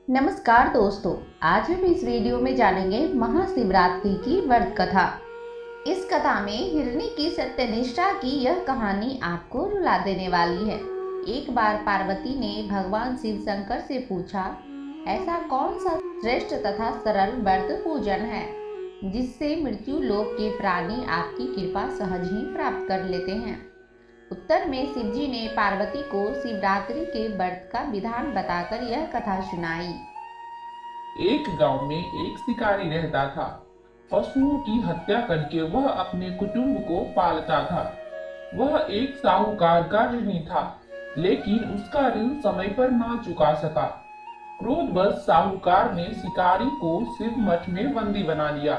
नमस्कार दोस्तों, आज हम इस वीडियो में जानेंगे महाशिवरात्रि की व्रत कथा। इस कथा में हिरणी की सत्यनिष्ठा की यह कहानी आपको रुला देने वाली है। एक बार पार्वती ने भगवान शिव शंकर से पूछा, ऐसा कौन सा श्रेष्ठ तथा सरल व्रत पूजन है जिससे मृत्यु लोक के प्राणी आपकी कृपा सहज ही प्राप्त कर लेते हैं। उत्तर में शिवजी ने पार्वती को शिवरात्रि के व्रत का विधान बताकर यह कथा सुनाई। एक गांव में एक शिकारी रहता था। पशुओं की हत्या करके वह अपने कुटुंब को पालता था। वह एक साहूकार का ऋणी था, लेकिन उसका ऋण समय पर ना चुका सका। क्रोधवश साहूकार ने शिकारी को शिव मठ में बंदी बना लिया।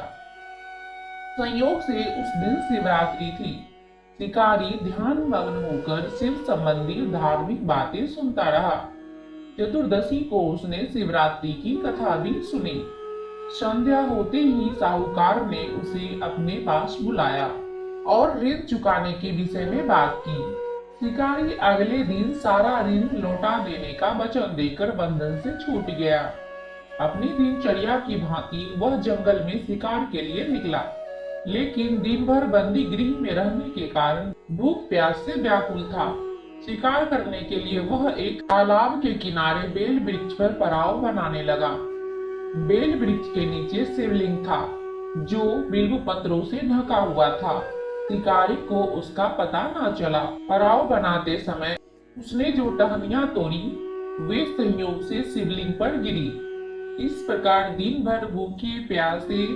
संयोग से उस दिन शिवरात्रि थी। शिकारी ध्यान मग्न होकर शिव संबंधी धार्मिक बातें सुनता रहा। चतुर्दशी को उसने शिवरात्रि की कथा भी सुनी। संध्या होते ही साहूकार ने उसे अपने पास बुलाया और ऋण चुकाने के विषय में बात की। शिकारी अगले दिन सारा ऋण लौटा देने का वचन देकर बंधन से छूट गया। अपनी दिनचर्या की भांति वह जंगल में शिकार के लिए निकला, लेकिन दिन भर बंदी गृह में रहने के कारण भूख प्यास से व्याकुल था। शिकार करने के लिए वह एक तालाब के किनारे बेल वृक्ष पर पड़ाव बनाने लगा। बेल वृक्ष के नीचे शिवलिंग था, जो बिल्व पत्रों से ढका हुआ था। शिकारी को उसका पता न चला। पड़ाव बनाते समय उसने जो टहनियां तोड़ी, वे संयोग से शिवलिंग पर गिरी। इस प्रकार दिन भर भूखे प्यासे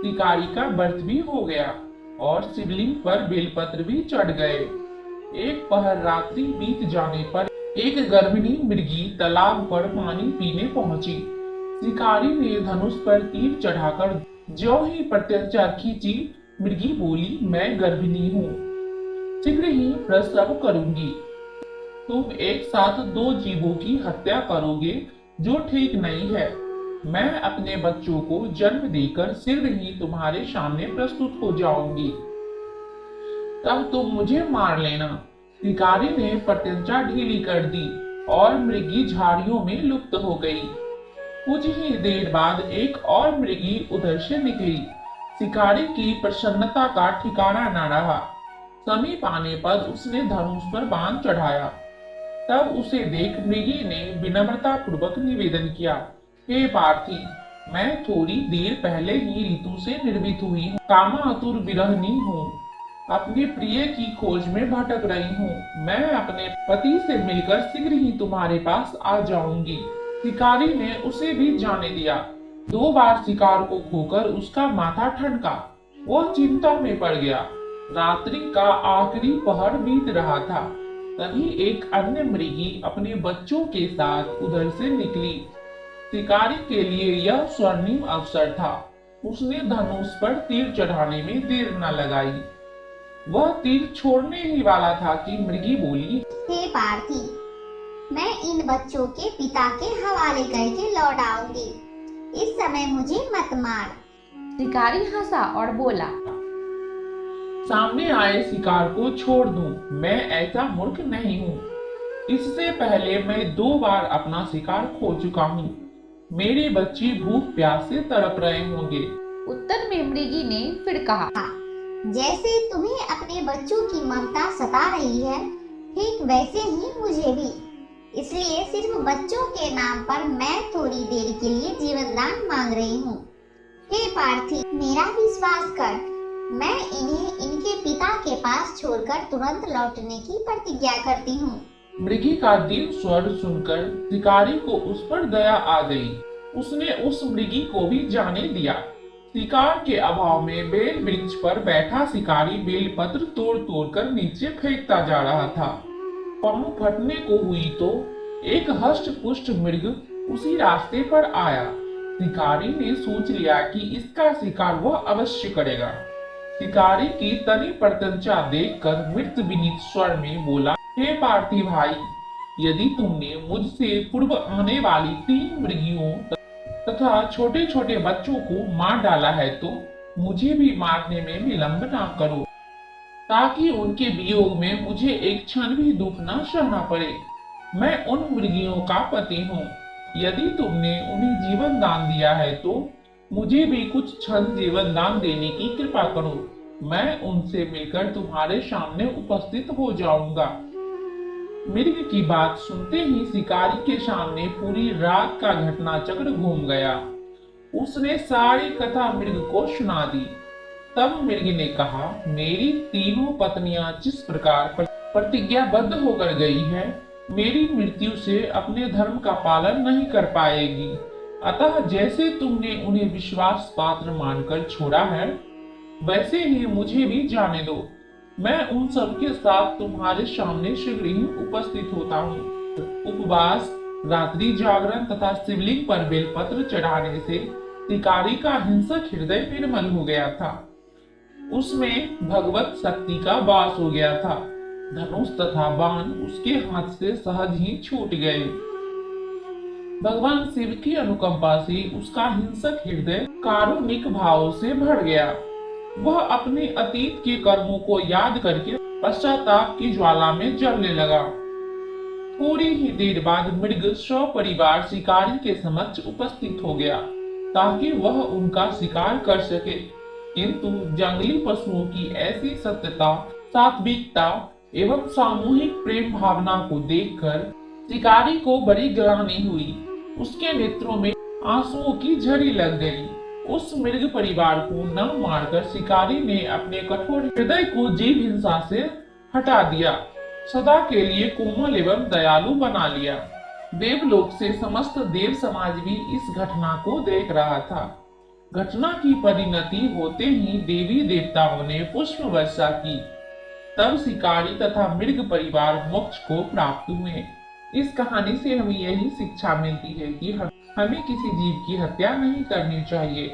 शिकारी का व्रत भी हो गया और शिवलिंग पर बेलपत्र भी चढ़ गए। एक पहर रात्रि बीत जाने पर एक गर्भिणी मृगी तालाब पर पानी पीने पहुंची। शिकारी ने धनुष पर तीर चढ़ाकर ज्यों ही प्रत्यंचा खींची, मृगी बोली, मैं गर्भिणी हूँ, शीघ्र ही प्रसव करूंगी। तुम एक साथ दो जीवों की हत्या करोगे, जो ठीक नहीं है। मैं अपने बच्चों को जन्म देकर शीघ्र ही तुम्हारे सामने प्रस्तुत हो जाऊंगी, तब तुम मुझे मार लेना। शिकारी ने प्रत्यंचा ढीली कर दी और मृगी झाड़ियों में लुप्त हो गई। कुछ ही देर बाद एक और मृगी उधर से निकली। शिकारी की प्रसन्नता का ठिकाना न रहा। समीप आने पर उसने धनुष पर बाण चढ़ाया। तब उसे देख मृगी ने विनम्रता पूर्वक निवेदन किया, हे पार्थी, मैं थोड़ी देर पहले ही ऋतु से निर्मित हुई हूँ, कामातुर विरहिणी हूँ, अपने प्रिय की खोज में भटक रही हूँ। मैं अपने पति से मिलकर शीघ्र ही तुम्हारे पास आ जाऊंगी। शिकारी ने उसे भी जाने दिया। 2 बार शिकार को खोकर उसका माथा ठनका। वह चिंता में पड़ गया। रात्रि का आखिरी पहर बीत रहा था। तभी एक अन्य मृगी अपने बच्चों के साथ उधर से निकली। शिकारी के लिए यह स्वर्णिम अवसर था। उसने धनुष पर तीर चढ़ाने में देर न लगाई। वह तीर छोड़ने ही वाला था कि मृगी बोली, हे पार्थी, मैं इन बच्चों के पिता के हवाले करके लौट आऊंगी। इस समय मुझे मत मार। शिकारी हंसा और बोला, सामने आए शिकार को छोड़ दूं, मैं ऐसा मूर्ख नहीं हूँ। इससे पहले मैं 2 बार अपना शिकार खो चुका हूँ। मेरे बच्चे भूख प्यास से तड़प रहे होंगे। उत्तर में मृगी ने फिर कहा, जैसे तुम्हें अपने बच्चों की ममता सता रही है, ठीक वैसे ही मुझे भी। इसलिए सिर्फ बच्चों के नाम पर मैं थोड़ी देर के लिए जीवन दान मांग रही हूँ। हे पार्थी, मेरा विश्वास कर, मैं इन्हें इनके पिता के पास छोड़कर तुरंत लौटने की प्रतिज्ञा करती हूँ। मृगी का दीन स्वर सुनकर शिकारी को उस पर दया आ गई। उसने उस मृगी को भी जाने दिया। शिकार के अभाव में बेल वृक्ष पर बैठा शिकारी बेलपत्र तोड़ तोड़ कर नीचे फेंकता जा रहा था। पांव फटने को हुई तो एक हष्ट पुष्ट मृग उसी रास्ते पर आया। शिकारी ने सोच लिया कि इसका शिकार वह अवश्य करेगा। शिकारी की तनी प्रत्यंचा देखकर मृत विनीत स्वर में बोला, हे पार्थी भाई, यदि तुमने मुझसे पूर्व आने वाली 3 मृगियों तथा छोटे छोटे बच्चों को मार डाला है, तो मुझे भी मारने में विलंब ना करो, ताकि उनके वियोग में मुझे एक क्षण भी दुख न सहना पड़े। मैं उन मृगियों का पति हूँ। यदि तुमने उन्हें जीवन दान दिया है तो मुझे भी कुछ क्षण जीवन दान देने की कृपा करो। मैं उनसे मिलकर तुम्हारे सामने उपस्थित हो जाऊंगा। मृग की बात सुनते ही शिकारी के सामने पूरी रात का घटना चक्र घूम गया। उसने सारी कथा मृग को सुना दी। तब मृग ने कहा, मेरी तीनों पत्नियां जिस प्रकार प्रतिज्ञाबद्ध होकर गई है, मेरी मृत्यु से अपने धर्म का पालन नहीं कर पाएगी। अतः जैसे तुमने उन्हें विश्वास पात्र मानकर छोड़ा है, वैसे ही मुझे भी जाने दो। मैं उन सब के साथ तुम्हारे सामने शीघ्र ही उपस्थित होता हूँ। उपवास, रात्रि जागरण तथा शिवलिंग पर बेलपत्र चढ़ाने से शिकारी का हिंसक हृदय निर्मल हो गया था। उसमें भगवत शक्ति का वास हो गया था। धनुष तथा बाण उसके हाथ से सहज ही छूट गए। भगवान शिव की अनुकंपा से उसका हिंसक हृदय कारुणिक भाव से भर गया। वह अपने अतीत के कर्मों को याद करके पश्चाताप की ज्वाला में जलने लगा। थोड़ी ही देर बाद मृग सपरिवार शिकारी के समक्ष उपस्थित हो गया ताकि वह उनका शिकार कर सके। किंतु जंगली पशुओं की ऐसी सत्यता, सात्विकता एवं सामूहिक प्रेम भावना को देखकर शिकारी को बड़ी ग्लानि हुई। उसके नेत्रों में आंसुओं की झड़ी लग गई। उस मृग परिवार को न मारकर शिकारी ने अपने कठोर हृदय को जीव हिंसा से हटा दिया, सदा के लिए कोमल एवं दयालु बना लिया। देवलोक से समस्त देव समाज भी इस घटना को देख रहा था। घटना की परिणति होते ही देवी देवताओं ने पुष्प वर्षा की। तब शिकारी तथा मृग परिवार मोक्ष को प्राप्त हुए। इस कहानी से हमें यही शिक्षा मिलती है कि हमें किसी जीव की हत्या नहीं करनी चाहिए।